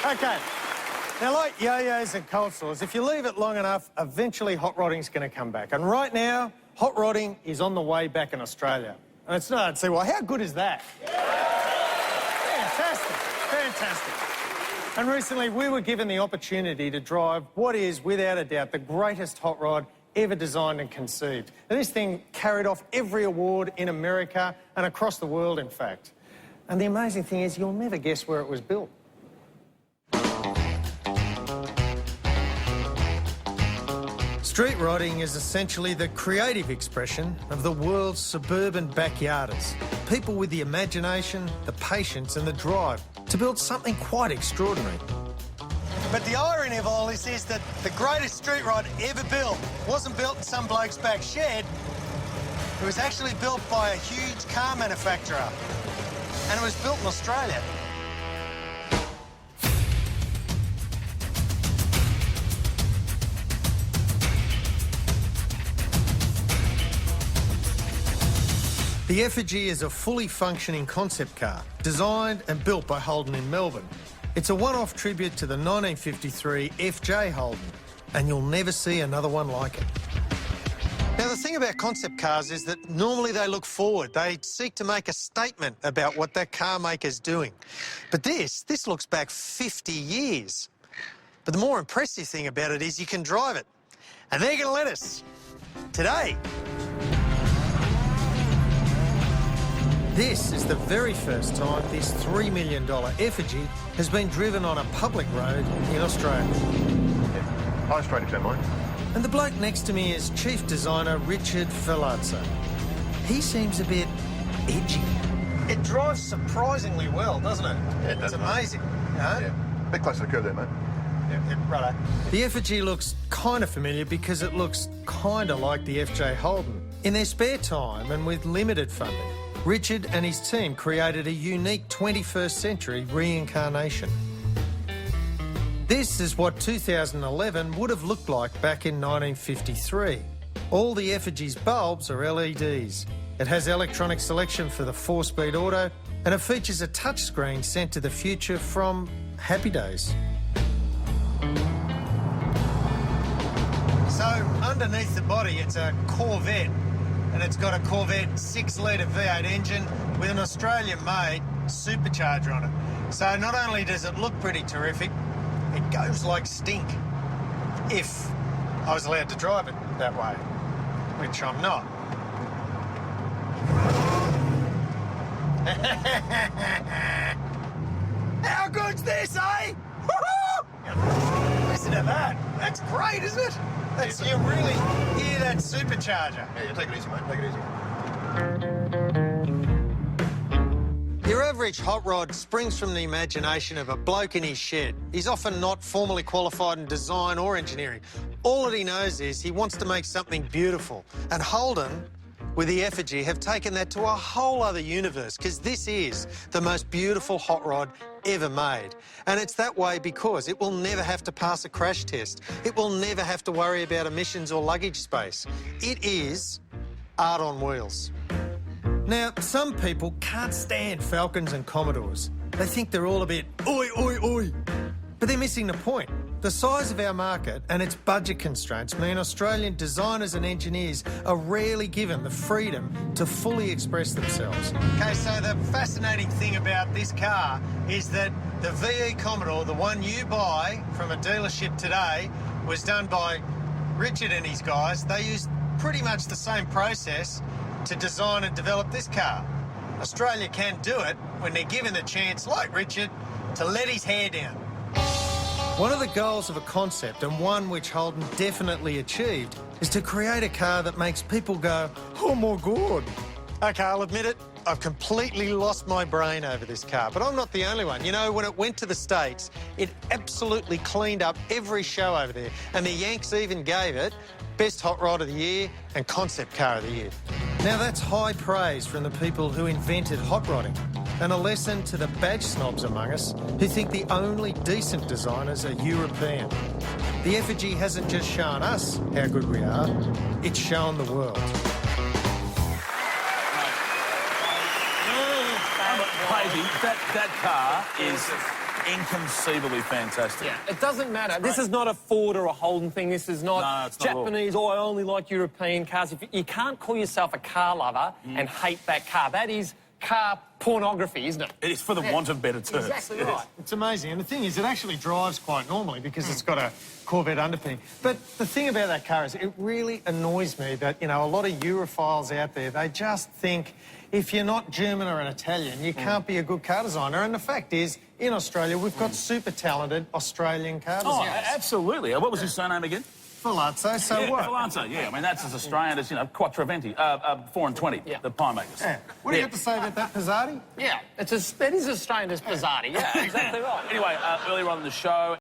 OK. Now, like yo-yos and cold sores, if you leave it long enough, eventually hot rodding's going to come back. And right now, hot rodding is on the way back in Australia. And it's not, I'd say, well, how good is that? Fantastic, fantastic. And recently, we were given the opportunity to drive what is, without a doubt, the greatest hot rod ever designed and conceived. And this thing carried off every award in America and across the world, in fact. And the amazing thing is, you'll never guess where it was built. Street rodding is essentially the creative expression of the world's suburban backyarders. People with the imagination, the patience and the drive to build something quite extraordinary. But the irony of all this is that the greatest street rod ever built wasn't built in some bloke's back shed. It was actually built by a huge car manufacturer. And it was built in Australia. The Efijy is a fully functioning concept car, designed and built by Holden in Melbourne. It's a one-off tribute to the 1953 FJ Holden, and you'll never see another one like it. Now, the thing about concept cars is that normally they look forward. They seek to make a statement about what that car maker's doing. But this looks back 50 years. But the more impressive thing about it is you can drive it. And they're going to let us. Today. This is the very first time this $3 million Efijy has been driven on a public road in Australia. Yeah. Hi, Australia, don't mind. And the bloke next to me is Chief Designer Richard Ferlazzo. He seems a bit edgy. It drives surprisingly well, doesn't it? Yeah, it does. It's amazing. Yeah. A bit closer to the curve there, mate. Yeah, righto. The Efijy looks kind of familiar because it looks kind of like the FJ Holden. In their spare time and with limited funding, Richard and his team created a unique 21st century reincarnation. This is what 2011 would have looked like back in 1953. All the Efijy's bulbs are LEDs. It has electronic selection for the 4-speed auto, and it features a touchscreen sent to the future from Happy Days. So, underneath the body, it's a Corvette, and it's got a Corvette 6-litre V8 engine with an Australian-made supercharger on it. So not only does it look pretty terrific, it goes like stink. If I was allowed to drive it that way, which I'm not. How good's this, eh? Listen to that. That's great, isn't it? That's, you really hear that supercharger. Yeah, take it easy, mate. Take it easy. Your average hot rod springs from the imagination of a bloke in his shed. He's often not formally qualified in design or engineering. All that he knows is he wants to make something beautiful. And Holden, with the Efijy, have taken that to a whole other universe, because this is the most beautiful hot rod ever made. And it's that way because it will never have to pass a crash test. It will never have to worry about emissions or luggage space. It is art on wheels. Now, some people can't stand Falcons and Commodores. They think they're all a bit oi, oi, oi. But they're missing the point. The size of our market and its budget constraints mean Australian designers and engineers are rarely given the freedom to fully express themselves. OK, so the fascinating thing about this car is that the VE Commodore, the one you buy from a dealership today, was done by Richard and his guys. They used pretty much the same process to design and develop this car. Australia can do it when they're given the chance, like Richard, to let his hair down. One of the goals of a concept, and one which Holden definitely achieved, is to create a car that makes people go, oh my God. OK, I'll admit it, I've completely lost my brain over this car, but I'm not the only one. You know, when it went to the States, it absolutely cleaned up every show over there, and the Yanks even gave it Best Hot Rod of the Year and Concept Car of the Year. Now, that's high praise from the people who invented hot rodding, and a lesson to the badge snobs among us who think the only decent designers are European. The Efijy hasn't just shown us how good we are, it's shown the world. Crazy. That car is inconceivably fantastic. Yeah, it doesn't matter. This is not a Ford or a Holden thing. This is not No, it's not at all. Japanese, oh, I only like European cars. You can't call yourself a car lover and hate that car. That is car pornography, isn't it? It is for the want of better terms. Exactly It is. right. It's amazing. And the thing is, it actually drives quite normally because it's got a Corvette underpinning. But the thing about that car is it really annoys me that, you know, a lot of Europhiles out there, they just think if you're not German or an Italian, you can't be a good car designer. And the fact is, in Australia, we've got super talented Australian car Oh, designers. absolutely. What was his surname again? Ferlazzo, so Yeah, what? Ferlazzo, yeah. I mean, that's as Australian as, you know, Quattreventi, 4 and 20, Yeah. the pie makers. Yeah. What do you have to say about that, Pizzati? Yeah, it is as Australian as Pizzati. Yeah, exactly right. Anyway, earlier on in the show,